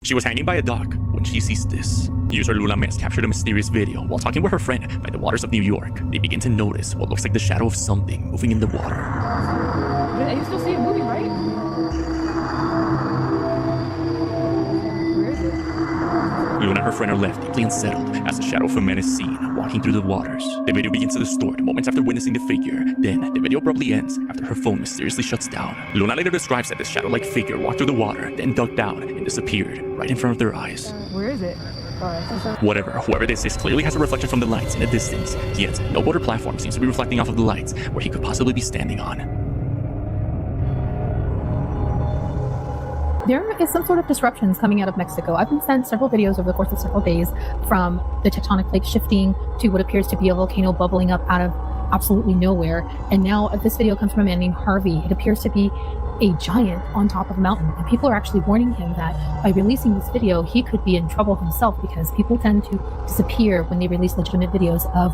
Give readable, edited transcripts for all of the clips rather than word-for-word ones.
She was hanging by a dock when she sees this. User Luna Mess captured a mysterious video while talking with her friend by the waters of New York. They begin to notice what looks like the shadow of something moving in the water. You still see it moving, right? Where is it? Luna and her friend are left deeply unsettled as the shadow of a man is seen walking through the waters. The video begins to distort moments after witnessing the figure. Then, the video abruptly ends after her phone mysteriously shuts down. Luna later describes that this shadow-like figure walked through the water, then ducked down and disappeared right in front of their eyes. Where is it? Whatever, whoever this is clearly has a reflection from the lights in the distance, yet no border platform seems to be reflecting off of the lights where he could possibly be standing on. There is some sort of disruptions coming out of Mexico. I've been sent several videos over the course of several days from the tectonic plate shifting to what appears to be a volcano bubbling up out of absolutely nowhere. And now this video comes from a man named Harvey. It appears to be a giant on top of a mountain. And people are actually warning him that by releasing this video, he could be in trouble himself because people tend to disappear when they release legitimate videos of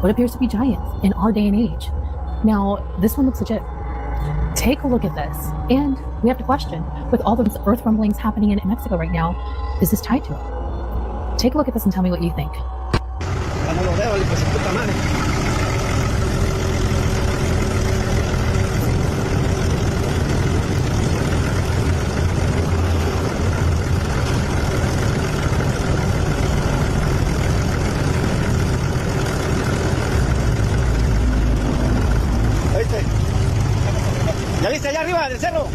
what appears to be giants in our day and age. Now, this one looks legit. Take a look at this. And we have to question, with all those earth rumblings happening in Mexico right now, is this tied to it? Take a look at this and tell me what you think. ¿Ya viste allá arriba del cerro?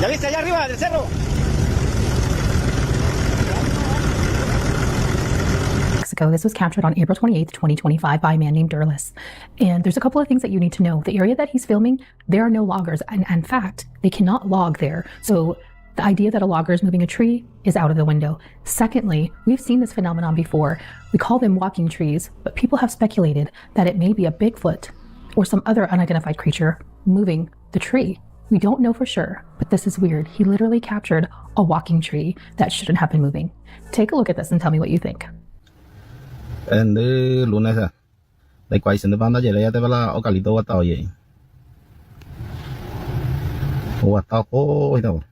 ¿Ya viste allá arriba del cerro? This was captured on April 28th, 2025 by a man named Durlis. And there's a couple of things that you need to know. The area that he's filming, there are no loggers. And in fact, they cannot log there. So the idea that a logger is moving a tree is out of the window. Secondly, we've seen this phenomenon before. We call them walking trees, but people have speculated that it may be a Bigfoot or some other unidentified creature moving the tree. We don't know for sure, but this is weird. He literally captured a walking tree that shouldn't have been moving. Take a look at this and tell me what you think. And the Luna, likewise in the banda, ya te va la ocalito wa tao ye. Wa tao ko ito.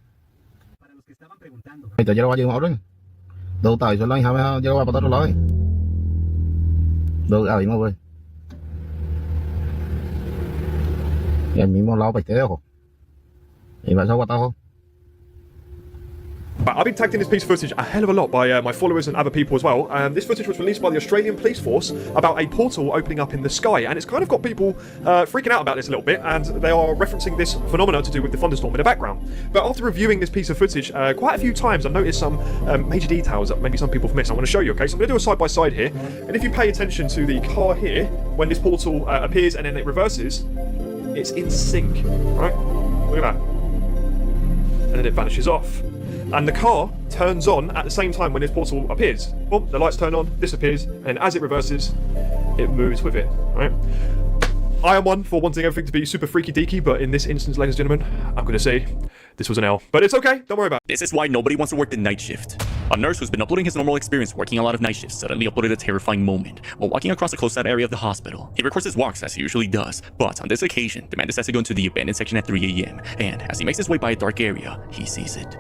Para los que estaban preguntando. Ito ya lo va a llegar orden. Đâu tao số lang hama ya va patar lo lai. Đâu ai mo vậy. Ya mismo lao pa te ho. Y va sao wa tao ho. I've been tagged in this piece of footage a hell of a lot by my followers and other people as well. This footage was released by the Australian Police Force about a portal opening up in the sky, and it's kind of got people freaking out about this a little bit, and they are referencing this phenomena to do with the thunderstorm in the background. But after reviewing this piece of footage quite a few times, I've noticed some major details that maybe some people have missed. I want to show you, okay? So I'm going to do a side-by-side here, and if you pay attention to the car here, when this portal appears and then it reverses, it's in sync, right? Look at that. And then it vanishes off. And the car turns on at the same time when this portal appears. Well, the lights turn on, disappears, and as it reverses, it moves with it, right? I am one for wanting everything to be super freaky deaky, but in this instance, ladies and gentlemen, I'm gonna say this was an L. But it's okay, don't worry about it. This is why nobody wants to work the night shift. A nurse who's been uploading his normal experience working a lot of night shifts suddenly uploaded a terrifying moment while walking across a closed-out area of the hospital. He records his walks as he usually does, but on this occasion, the man decides to go into the abandoned section at 3 a.m. And as he makes his way by a dark area, he sees it.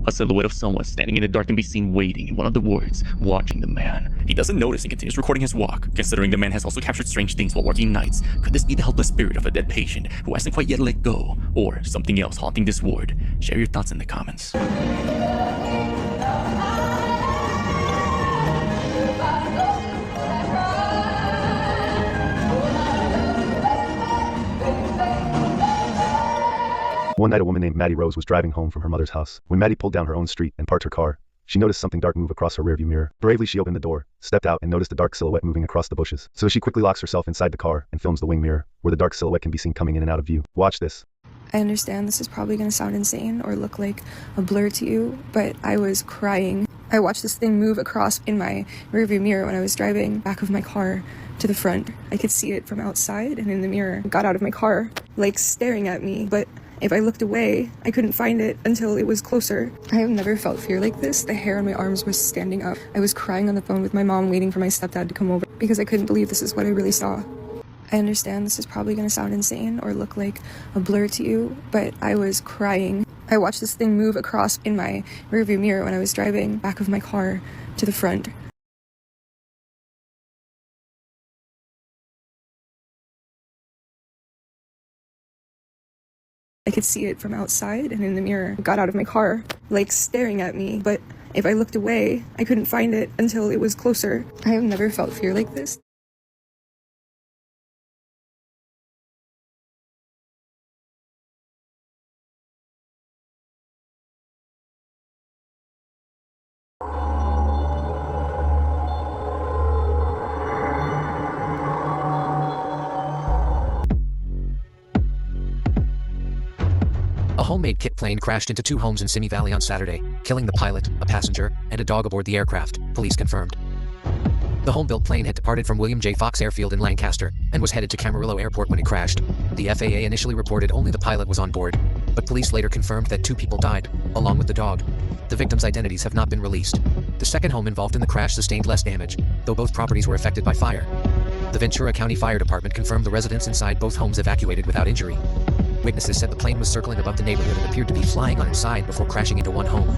A silhouette of someone standing in the dark can be seen waiting in one of the wards, watching the man. He doesn't notice and continues recording his walk. Considering the man has also captured strange things while working nights, could this be the helpless spirit of a dead patient who hasn't quite yet let go? Or something else haunting this ward? Share your thoughts in the comments. One night, a woman named Maddie Rose was driving home from her mother's house when Maddie pulled down her own street and parked her car. She noticed something dark move across her rearview mirror. Bravely, she opened the door, stepped out, and noticed a dark silhouette moving across the bushes. So she quickly locks herself inside the car and films the wing mirror, where the dark silhouette can be seen coming in and out of view. Watch this. I understand this is probably going to sound insane or look like a blur to you, but I was crying. I watched this thing move across in my rearview mirror when I was driving back of my car to the front. I could see it from outside and in the mirror. I got out of my car, like staring at me, but if I looked away, I couldn't find it until it was closer. I have never felt fear like this. The hair on my arms was standing up. I was crying on the phone with my mom, waiting for my stepdad to come over because I couldn't believe this is what I really saw. I understand this is probably going to sound insane or look like a blur to you, but I was crying. I watched this thing move across in my rearview mirror when I was driving back of my car to the front. I could see it from outside and in the mirror. I got out of my car, like staring at me, but if I looked away, I couldn't find it until it was closer. I have never felt fear like this. A homemade kit plane crashed into 2 homes in Simi Valley on Saturday, killing the pilot, a passenger, and a dog aboard the aircraft, police confirmed. The home-built plane had departed from William J. Fox Airfield in Lancaster and was headed to Camarillo Airport when it crashed. The FAA initially reported only the pilot was on board, but police later confirmed that 2 people died, along with the dog. The victims' identities have not been released. The second home involved in the crash sustained less damage, though both properties were affected by fire. The Ventura County Fire Department confirmed the residents inside both homes evacuated without injury. Witnesses said the plane was circling above the neighborhood and appeared to be flying on its side before crashing into one home.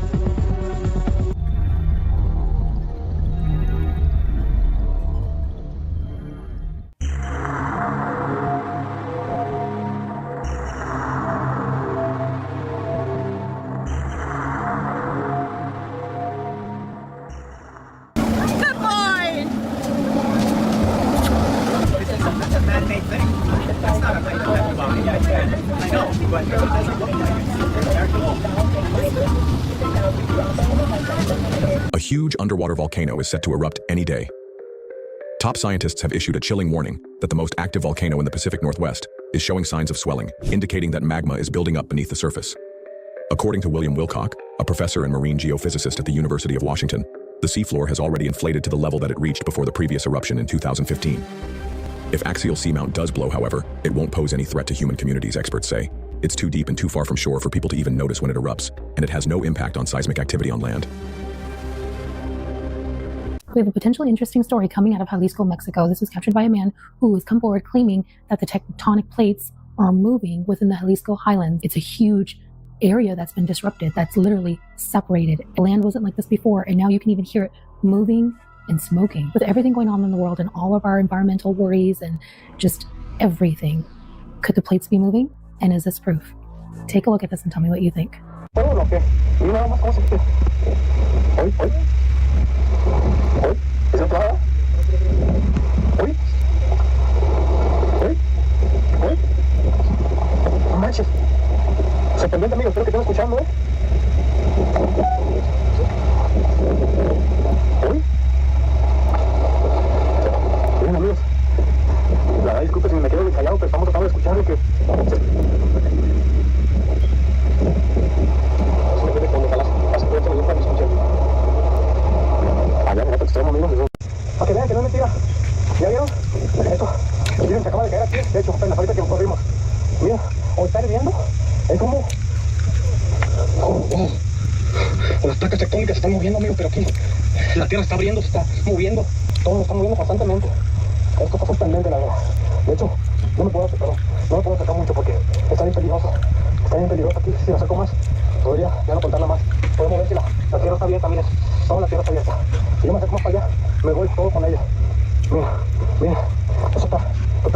A huge underwater volcano is set to erupt any day. Top scientists have issued a chilling warning that the most active volcano in the Pacific Northwest is showing signs of swelling, indicating that magma is building up beneath the surface. According to William Wilcock, a professor and marine geophysicist at the University of Washington, the seafloor has already inflated to the level that it reached before the previous eruption in 2015. If axial seamount does blow, however, it won't pose any threat to human communities, experts say. It's too deep and too far from shore for people to even notice when it erupts, and it has no impact on seismic activity on land. We have a potentially interesting story coming out of Jalisco, Mexico. This was captured by a man who has come forward claiming that the tectonic plates are moving within the Jalisco highlands. It's a huge area that's been disrupted, that's literally separated. The land wasn't like this before, and now you can even hear it moving and smoking. With everything going on in the world and all of our environmental worries and just everything, could the plates be moving? And is this proof? Take a look at this and tell me what you think. No manches. Sorprendente, amigo, espero que estén escuchando, Bien, amigos. La verdad, disculpe si me quedo callado, pero estamos tratando de escuchar lo que... Allá en el otro extremo, amigos. Para que vean que no es mentira. ¿Ya vieron? Esto. Miren, se acaba de caer aquí. De hecho, apenas ahorita que nos corrimos. Mira, o está hirviendo. Es como... las placas tectónicas se están moviendo, amigo, pero aquí la tierra está abriendo, se está moviendo. Todo lo está moviendo constantemente. Esto está sorprendente, la verdad. De hecho, no me puedo acercar mucho porque está bien peligroso. Está bien peligroso aquí. Si me acerco más, podría ya no contarla más. Podemos ver si la tierra está abierta, miren. Toda la tierra está abierta. Si yo me acerco más para allá, me voy todo con ella. Mira, mira. Eso está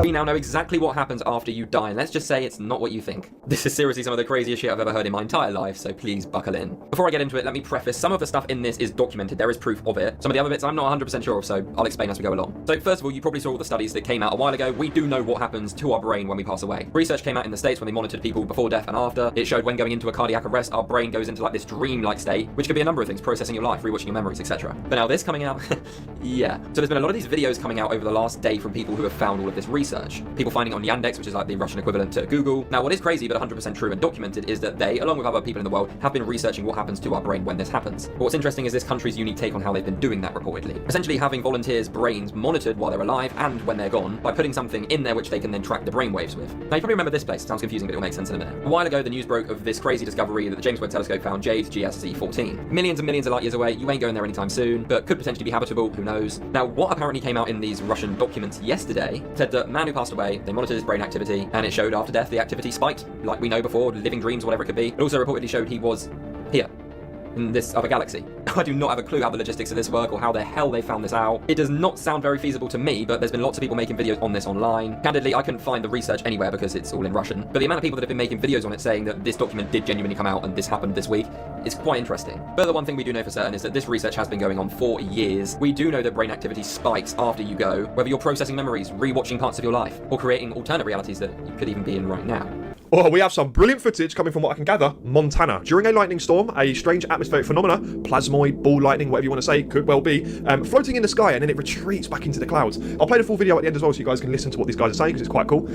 We now know exactly what happens after you die, and let's just say it's not what you think. This is seriously some of the craziest shit I've ever heard in my entire life, so please buckle in. Before I get into it, let me preface, some of the stuff in this is documented, there is proof of it. Some of the other bits I'm not 100% sure of, so I'll explain as we go along. So first of all, you probably saw all the studies that came out a while ago. We do know what happens to our brain when we pass away. Research came out in the States when they monitored people before death and after. It showed when going into a cardiac arrest, our brain goes into like this dream-like state, which could be a number of things, processing your life, rewatching your memories, etc. But now this coming out, yeah. So there's been a lot of these videos coming out over the last day from people who have found all of this research. People finding it on Yandex, which is like the Russian equivalent to Google. Now what is crazy but 100% true and documented is that they, along with other people in the world, have been researching what happens to our brain when this happens. But what's interesting is this country's unique take on how they've been doing that reportedly. Essentially having volunteers' brains monitored while they're alive and when they're gone by putting something in there which they can then track the brainwaves with. Now you probably remember this place, it sounds confusing but it'll make sense in a minute. A while ago the news broke of this crazy discovery that the James Webb Telescope found Jade GSC14. Millions and millions of light years away, you ain't going there anytime soon, but could potentially be habitable, who knows. Now what apparently came out in these Russian documents yesterday said that man who passed away, they monitored his brain activity and it showed after death the activity spiked, like we know before, living dreams, whatever it could be. It also reportedly showed he was here, in this other galaxy. I do not have a clue how the logistics of this work or how the hell they found this out. It does not sound very feasible to me, but there's been lots of people making videos on this online. Candidly, I couldn't find the research anywhere because it's all in Russian, but the amount of people that have been making videos on it saying that this document did genuinely come out and this happened this week is quite interesting. But the one thing we do know for certain is that this research has been going on for years. We do know that brain activity spikes after you go, whether you're processing memories, rewatching parts of your life, or creating alternate realities that you could even be in right now. Oh, we have some brilliant footage coming from what I can gather, Montana. During a lightning storm, a strange atmospheric phenomena, plasmoid, ball lightning, whatever you want to say, could well be, floating in the sky and then it retreats back into the clouds. I'll play the full video at the end as well so you guys can listen to what these guys are saying because it's quite cool.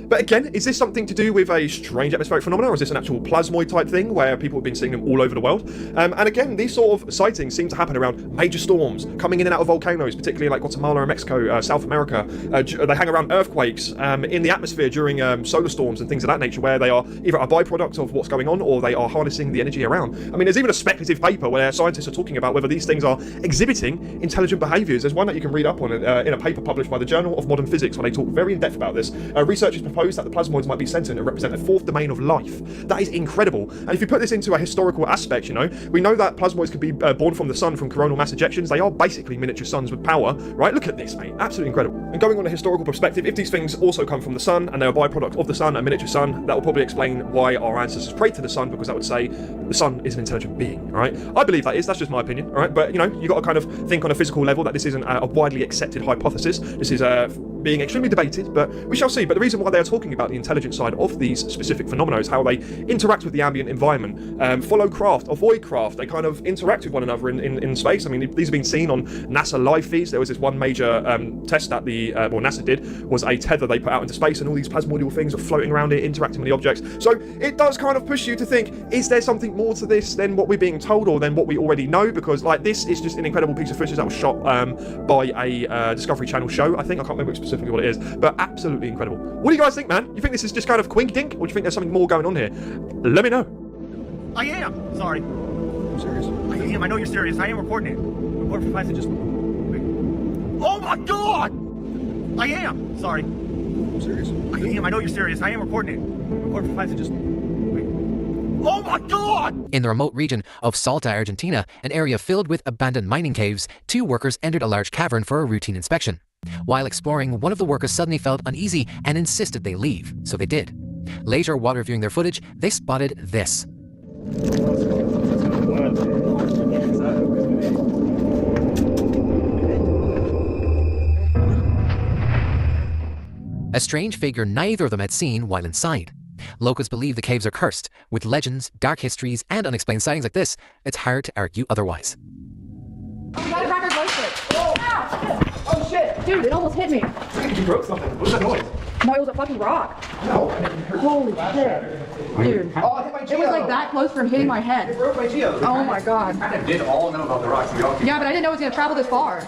But again, is this something to do with a strange atmospheric phenomena or is this an actual plasmoid type thing where people have been seeing them all over the world? And again, these sort of sightings seem to happen around major storms, coming in and out of volcanoes, particularly like Guatemala and Mexico, South America. They hang around earthquakes in the atmosphere during solar storms and things of that nature where they are either a byproduct of what's going on or they are harnessing the energy around. I mean, there's even a speculative paper where scientists are talking about whether these things are exhibiting intelligent behaviours. There's one that you can read up on in a paper published by the Journal of Modern Physics where they talk very in depth about this. Researchers propose that the plasmoids might be sentient and represent a fourth domain of life. That is incredible. And if you put this into a historical aspect, you know, we know that plasmoids can be born from the sun from coronal mass ejections. They are basically miniature suns with power, right? Look at this, mate. Absolutely incredible. And going on a historical perspective, if these things also come from the sun and they're a byproduct of the sun, a miniature sun, that will probably explain why our ancestors prayed to the sun, because that would say the sun is an intelligent being, right? I believe that is. That's just my opinion, all right? But, you know, you got to kind of think on a physical level that this isn't a widely accepted hypothesis. This is being extremely debated, but we shall see. But the reason why they are talking about the intelligent side of these specific phenomena is how they interact with the ambient environment, follow craft, avoid craft. They kind of interact with one another in space. I mean, these have been seen on NASA live feeds. There was this one major test that NASA did, was a tether they put out into space, and all these plasmoidal things are floating around it, interacting with the objects. So it does kind of push you to think, is there something more to this than what we're being told or than what we already know? Because like this is just an incredible piece of footage that was shot by a Discovery Channel show. I think I can't remember specifically what it is, but absolutely incredible. What do you guys think, man? You think this is just kind of quink dink, or do you think there's something more going on here? Let me know. I am. Sorry. I'm serious. I am. I know you're serious. I am recording it. Record for 5 seconds. Oh my God! I am. Sorry. I'm serious. I am. I know you're serious. I am recording it. Record for 5 seconds. Oh my God! In the remote region of Salta, Argentina, an area filled with abandoned mining caves, 2 workers entered a large cavern for a routine inspection. While exploring, one of the workers suddenly felt uneasy and insisted they leave, so they did. Later, while reviewing their footage, they spotted this. A strange figure neither of them had seen while inside. Locals believe the caves are cursed. With legends, dark histories, and unexplained sightings like this, it's hard to argue otherwise. Oh, God, Rocker Ghostfoot. Oh, ow, shit. Oh shit! Dude, it almost hit me. You broke something. What was that noise? No, it was a fucking rock. No. Holy shit. Dude. Oh, I hit my Geo. It was like that close from hitting my head. It broke my Geo. Oh my God. I did all know about the rocks. Yeah, but I didn't know it was going to travel this far.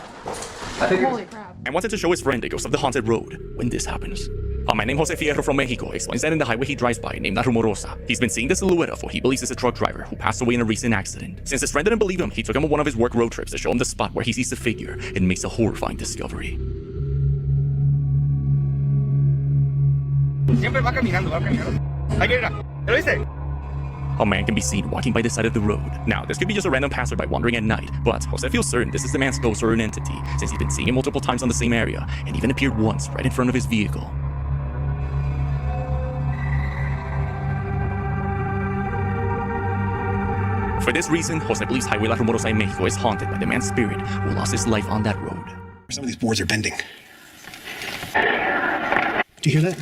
Holy crap. And wanted to show his friend the ghost of the haunted road when this happens. A man named Jose Fierro from Mexico explains that in the highway he drives by, named La Rumorosa, he's been seeing the silhouette of what he believes is a truck driver who passed away in a recent accident. Since his friend didn't believe him, he took him on one of his work road trips to show him the spot where he sees the figure and makes a horrifying discovery. Siempre va caminando, va caminando. Ahí viene. ¿Lo viste? A man can be seen walking by the side of the road. Now, this could be just a random passerby wandering at night, but Jose feels certain this is the man's ghost or an entity, since he's been seeing him multiple times on the same area, and even appeared once right in front of his vehicle. For this reason, Jose believes Highway La Rumorosa in Mexico is haunted by the man's spirit who lost his life on that road. Some of these boards are bending. Do you hear that?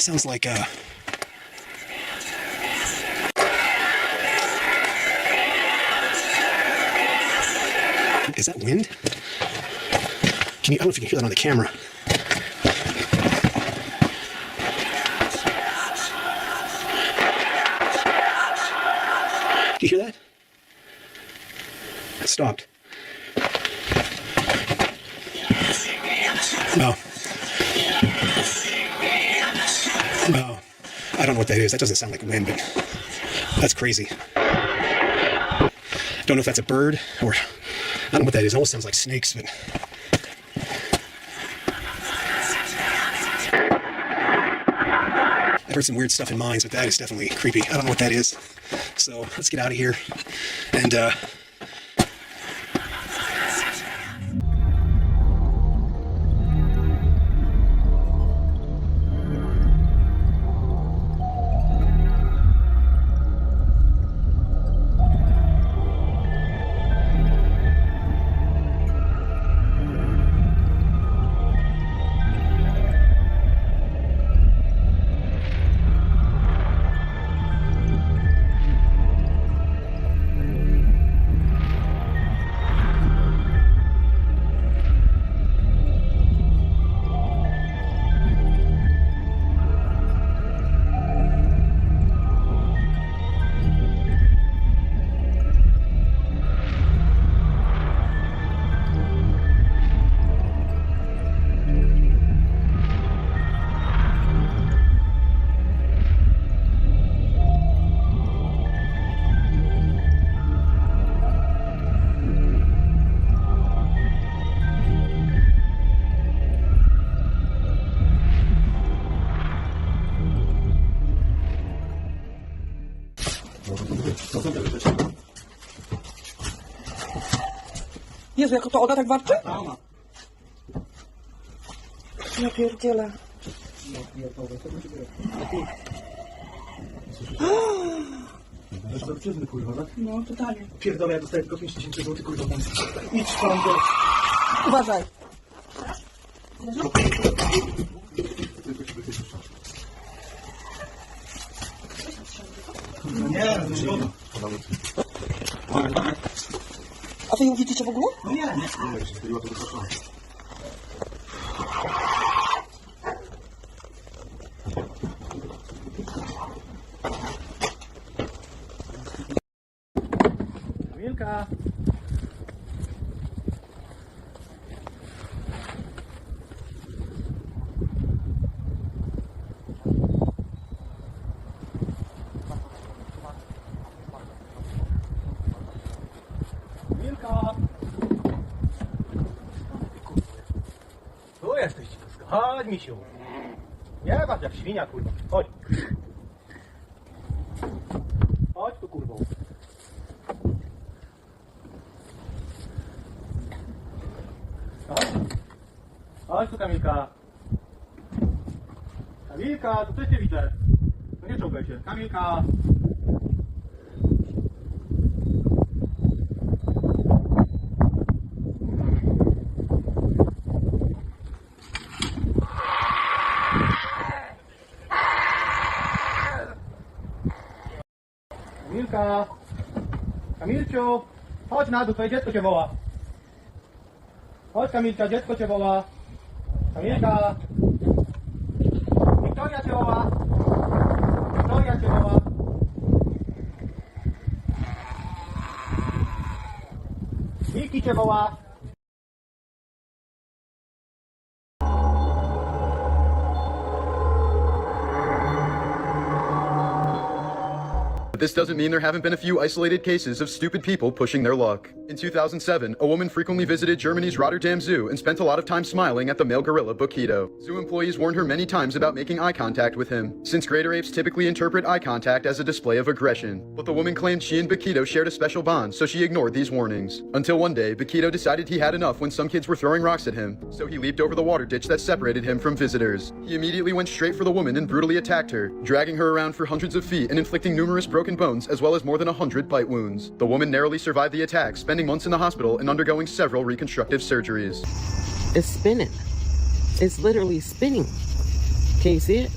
Sounds like, is that wind? I don't know if you can hear that on the camera. Do you hear that? It stopped. No. No. I don't know what that is. That doesn't sound like wind, but that's crazy. Don't know if that's a bird or I don't know what that is. It almost sounds like snakes, but I've heard some weird stuff in mines, but that is definitely creepy. I don't know what that is. So let's get out of here and Jezu, jak to Oda tak warczy? Ja pierdzielę. No, totalnie. pierdolę, ja dostaję tylko 5000 zł, kurwa, idź tam do... Uważaj. Nie, to szkoda. A wy ją widzicie w ogóle? No nie. Kamilka! Kamilka! Tu jesteś, dziecko. Chodź, misiu. Nie patrz jak świnia, kurwa. Chodź. Chodź tu, kurwą. Chodź tu, Kamilka. Kamilka, tu coś nie widzę. No nie czołgaj się. Kamilka. Kamilka. Kamilciu. Chodź na dół, twoje dziecko cię woła. Chodź, Kamilka, dziecko cię woła. Kamilka! Wiktoria cię woła! Wiktoria cię woła! Wiki cię woła! But this doesn't mean there haven't been a few isolated cases of stupid people pushing their luck. In 2007, a woman frequently visited Germany's Rotterdam Zoo and spent a lot of time smiling at the male gorilla Bukito. Zoo employees warned her many times about making eye contact with him, since greater apes typically interpret eye contact as a display of aggression. But the woman claimed she and Bukito shared a special bond, so she ignored these warnings. Until one day, Bukito decided he had enough when some kids were throwing rocks at him, so he leaped over the water ditch that separated him from visitors. He immediately went straight for the woman and brutally attacked her, dragging her around for hundreds of feet and inflicting numerous broken bones as well as more than 100 bite wounds. The woman narrowly survived the attack, spending months in the hospital and undergoing several reconstructive surgeries. It's spinning. It's literally spinning. Can you see it?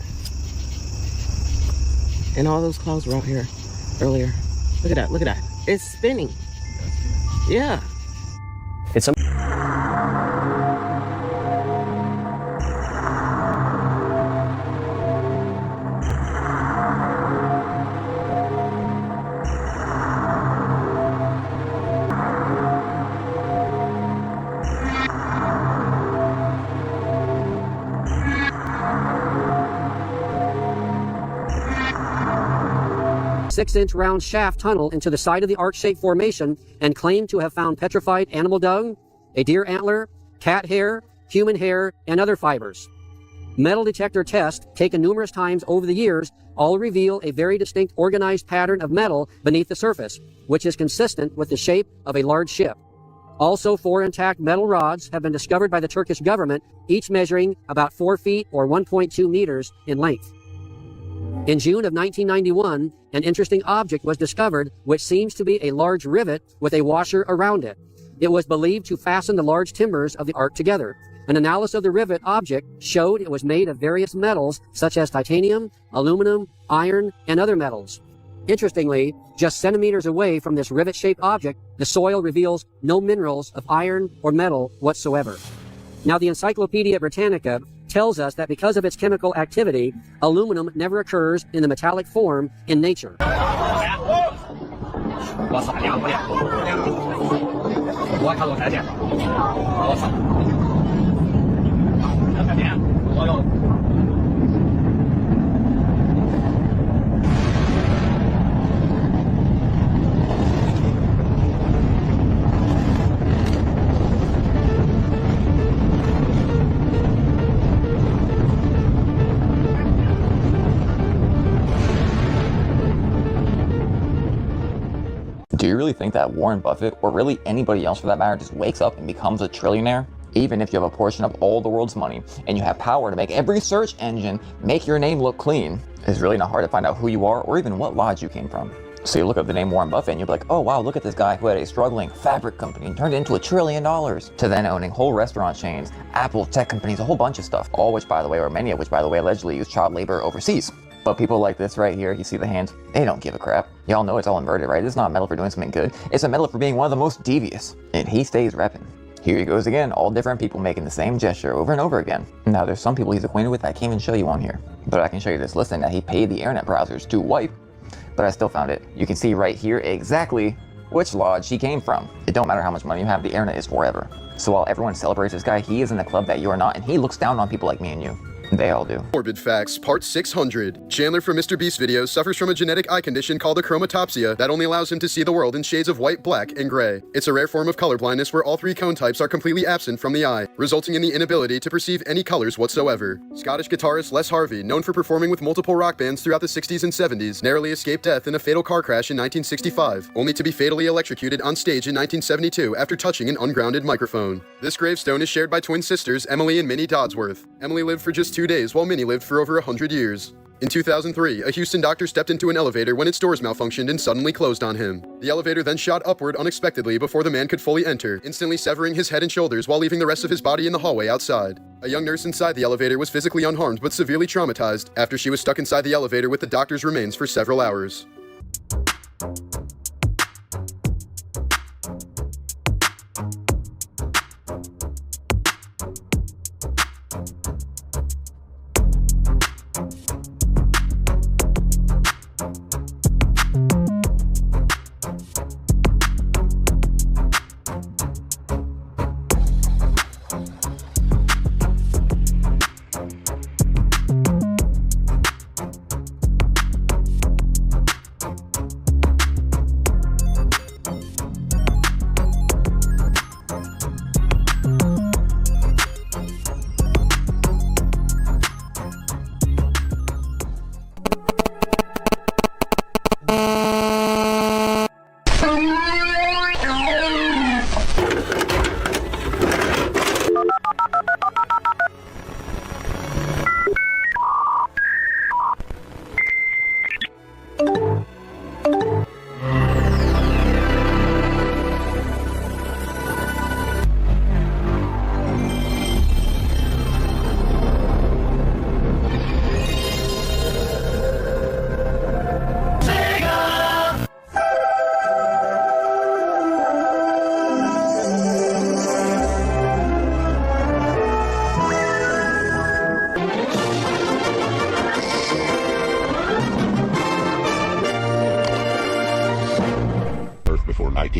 And all those clouds were out here earlier. Look at that, look at that. It's spinning. Yeah. It's a six-inch round shaft tunnel into the side of the arc-shaped formation and claimed to have found petrified animal dung, a deer antler, cat hair, human hair, and other fibers. Metal detector tests, taken numerous times over the years, all reveal a very distinct organized pattern of metal beneath the surface, which is consistent with the shape of a large ship. Also, 4 intact metal rods have been discovered by the Turkish government, each measuring about 4 feet or 1.2 meters in length. In June of 1991, an interesting object was discovered which seems to be a large rivet with a washer around it. It was believed to fasten the large timbers of the ark together. An analysis of the rivet object showed it was made of various metals such as titanium, aluminum, iron, and other metals. Interestingly, just centimeters away from this rivet-shaped object, the soil reveals no minerals of iron or metal whatsoever. Now, the Encyclopedia Britannica tells us that because of its chemical activity, aluminum never occurs in the metallic form in nature. Do you really think that Warren Buffett, or really anybody else for that matter, just wakes up and becomes a trillionaire? Even if you have a portion of all the world's money, and you have power to make every search engine make your name look clean, it's really not hard to find out who you are or even what lodge you came from. So you look up the name Warren Buffett and you'll be like, oh wow, look at this guy who had a struggling fabric company and turned it into $1 trillion, to then owning whole restaurant chains, Apple, tech companies, a whole bunch of stuff, all which, by the way, or many of which, by the way, allegedly use child labor overseas. But people like this right here, you see the hands, they don't give a crap. Y'all know it's all inverted, right? It's not a medal for doing something good. It's a medal for being one of the most devious. And he stays repping. Here he goes again, all different people making the same gesture over and over again. Now there's some people he's acquainted with I can't even show you on here. But I can show you this listing that he paid the internet browsers to wipe. But I still found it. You can see right here exactly which lodge he came from. It don't matter how much money you have, the internet is forever. So while everyone celebrates this guy, he is in the club that you are not, and he looks down on people like me and you. They all do. Morbid Facts, Part 600. Chandler from Mr. Beast videos suffers from a genetic eye condition called achromatopsia that only allows him to see the world in shades of white, black, and gray. It's a rare form of color blindness where all 3 cone types are completely absent from the eye, resulting in the inability to perceive any colors whatsoever. Scottish guitarist Les Harvey, known for performing with multiple rock bands throughout the 60s and 70s, narrowly escaped death in a fatal car crash in 1965, only to be fatally electrocuted on stage in 1972 after touching an ungrounded microphone. This gravestone is shared by twin sisters Emily and Minnie Dodsworth. Emily lived for just 2 days while Minnie lived for over 100 years. In 2003, a Houston doctor stepped into an elevator when its doors malfunctioned and suddenly closed on him. The elevator then shot upward unexpectedly before the man could fully enter, instantly severing his head and shoulders while leaving the rest of his body in the hallway outside. A young nurse inside the elevator was physically unharmed but severely traumatized after she was stuck inside the elevator with the doctor's remains for several hours.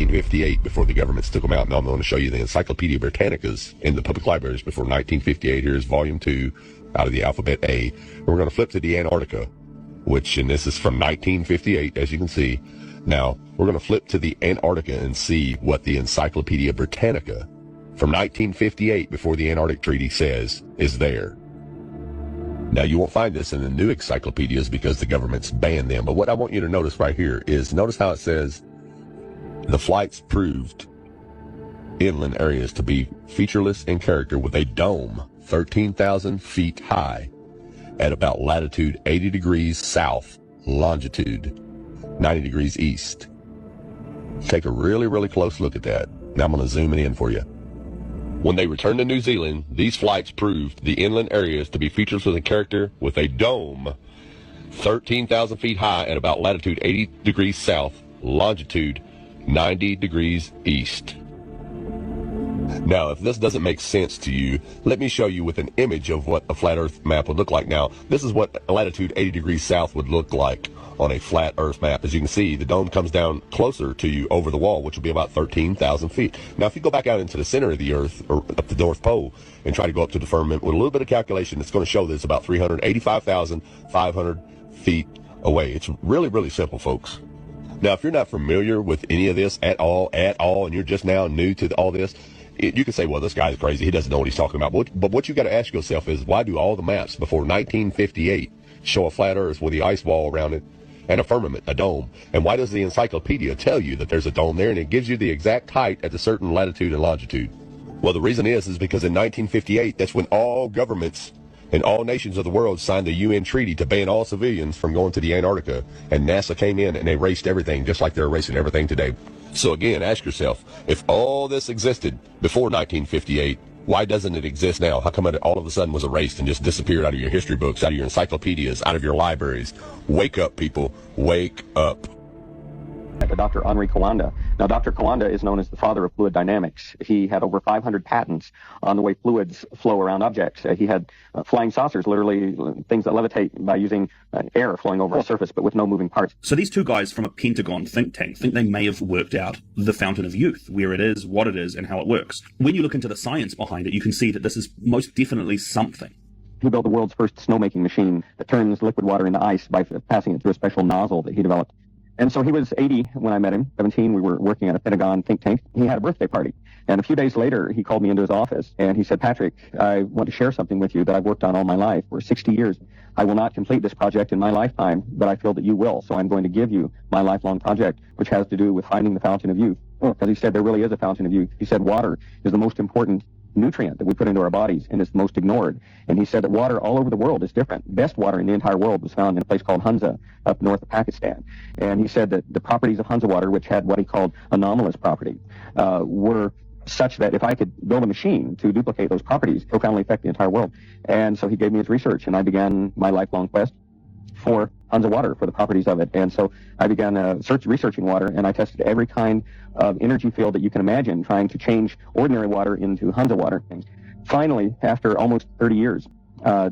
1958 before the governments took them out. Now I'm going to show you the Encyclopedia Britannicas in the public libraries before 1958. Here's volume 2 out of the alphabet A. And we're going to flip to the Antarctica, and this is from 1958, as you can see. Now, we're going to flip to the Antarctica and see what the Encyclopedia Britannica from 1958 before the Antarctic Treaty says is there. Now, you won't find this in the new encyclopedias because the government's banned them. But what I want you to notice right here is notice how it says the flights proved inland areas to be featureless in character with a dome 13,000 feet high at about latitude 80 degrees south, longitude 90 degrees east. Take a really, really close look at that. Now I'm going to zoom it in for you. When they returned to New Zealand, these flights proved the inland areas to be featureless in character with a dome 13,000 feet high at about latitude 80 degrees south, longitude 90 degrees east. Now, if this doesn't make sense to you, let me show you with an image of what a flat Earth map would look like. Now, this is what latitude 80 degrees south would look like on a flat Earth map. As you can see, the dome comes down closer to you over the wall, which will be about 13,000 feet. Now, if you go back out into the center of the Earth, or up the North Pole, and try to go up to the firmament with a little bit of calculation, it's going to show that it's about 385,500 feet away. It's really, really simple, folks. Now, if you're not familiar with any of this at all, and you're just now new to all this, you can say, well, this guy's crazy. He doesn't know what he's talking about. But what you got to ask yourself is, why do all the maps before 1958 show a flat Earth with the ice wall around it and a firmament, a dome? And why does the encyclopedia tell you that there's a dome there and it gives you the exact height at a certain latitude and longitude? Well, the reason is because in 1958, that's when all governments and all nations of the world signed the UN treaty to ban all civilians from going to the Antarctica. And NASA came in and erased everything, just like they're erasing everything today. So again, ask yourself, if all this existed before 1958, why doesn't it exist now? How come it all of a sudden was erased and just disappeared out of your history books, out of your encyclopedias, out of your libraries? Wake up, people. Wake up. Dr. Henri Coanda. Now, Dr. Coanda is known as the father of fluid dynamics. He had over 500 patents on the way fluids flow around objects. He had flying saucers, literally things that levitate by using air flowing over a surface, but with no moving parts. So these two guys from a Pentagon think tank think they may have worked out the Fountain of Youth, where it is, what it is, and how it works. When you look into the science behind it, you can see that this is most definitely something. He built the world's first snowmaking machine that turns liquid water into ice by passing it through a special nozzle that he developed. And so he was 80 when I met him, 17. We were working at a Pentagon think tank. He had a birthday party. And a few days later, he called me into his office and he said, Patrick, I want to share something with you that I've worked on all my life for 60 years. I will not complete this project in my lifetime, but I feel that you will. So I'm going to give you my lifelong project, which has to do with finding the Fountain of Youth. Because he said there really is a Fountain of Youth. He said water is the most important nutrient that we put into our bodies, and it's the most ignored. And he said that water all over the world is different. Best water in the entire world was found in a place called Hunza up north of Pakistan. And he said that the properties of Hunza water, which had what he called anomalous property, were such that if I could build a machine to duplicate those properties, profoundly affect the entire world. And so he gave me his research, and I began my lifelong quest for Hunza water, for the properties of it. And so I began researching water, and I tested every kind of energy field that you can imagine, trying to change ordinary water into Hunza water. And finally, after almost 30 years,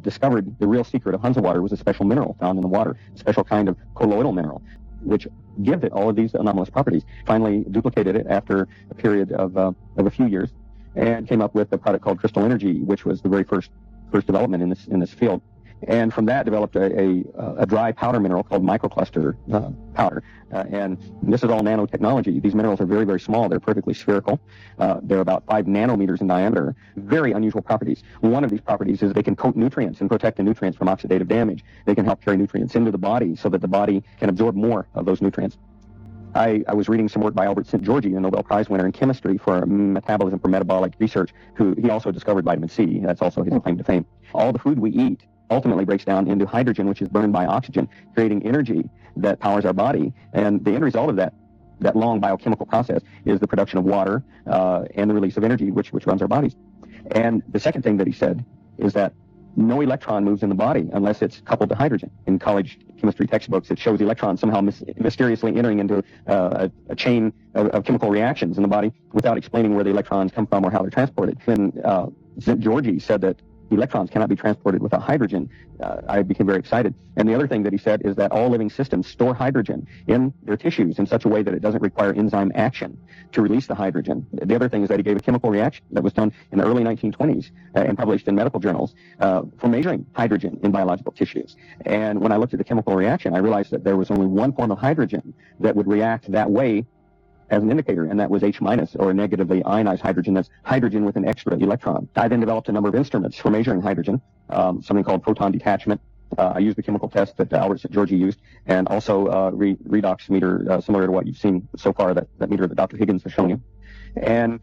discovered the real secret of Hunza water was a special mineral found in the water, a special kind of colloidal mineral, which gives it all of these anomalous properties. Finally duplicated it after a period of a few years, and came up with a product called Crystal Energy, which was the very first development in this field. And from that developed a dry powder mineral called microcluster powder. And this is all nanotechnology. These minerals are very, very small. They're perfectly spherical. They're about 5 nanometers in diameter. Very unusual properties. One of these properties is they can coat nutrients and protect the nutrients from oxidative damage. They can help carry nutrients into the body so that the body can absorb more of those nutrients. I was reading some work by Albert St. Georgi, a Nobel Prize winner in chemistry for metabolism for metabolic research, he also discovered vitamin C. That's also his claim to fame. All the food we eat ultimately breaks down into hydrogen, which is burned by oxygen, creating energy that powers our body. And the end result of that long biochemical process is the production of water and the release of energy, which runs our bodies. And the second thing that he said is that no electron moves in the body unless it's coupled to hydrogen. In college chemistry textbooks, it shows electrons somehow mysteriously entering into a chain of chemical reactions in the body without explaining where the electrons come from or how they're transported. And St. Georgi said that electrons cannot be transported without hydrogen, I became very excited. And the other thing that he said is that all living systems store hydrogen in their tissues in such a way that it doesn't require enzyme action to release the hydrogen. The other thing is that he gave a chemical reaction that was done in the early 1920s and published in medical journals for measuring hydrogen in biological tissues. And when I looked at the chemical reaction, I realized that there was only one form of hydrogen that would react that way as an indicator, and that was H- or negatively ionized hydrogen. That's hydrogen with an extra electron. I then developed a number of instruments for measuring hydrogen, something called photon detachment. I used the chemical test that Albert St. George used, and also redox meter, similar to what you've seen so far, that meter that Dr. Higgins has shown you. And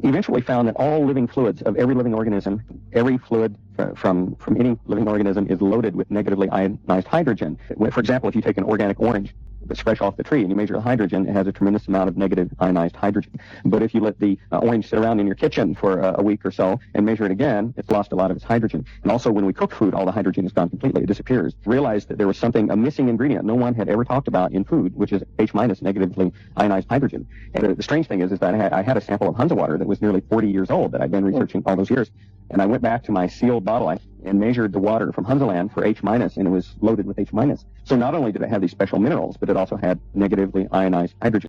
eventually found that all living fluids of every living organism, every fluid from any living organism is loaded with negatively ionized hydrogen. For example, if you take an organic orange that's fresh off the tree and you measure the hydrogen, it has a tremendous amount of negative ionized hydrogen. But if you let the orange sit around in your kitchen for a week or so and measure it again, it's lost a lot of its hydrogen. And also when we cook food, all the hydrogen is gone completely. It disappears. Realized that there was a missing ingredient no one had ever talked about in food, which is H- negatively ionized hydrogen. And the strange thing is that I had a sample of Hunza water that was nearly 40 years old that I'd been researching all those years. And I went back to my sealed bottle and measured the water from Hunzaland for H-, and it was loaded with H-. So not only did it have these special minerals, but it also had negatively ionized hydrogen.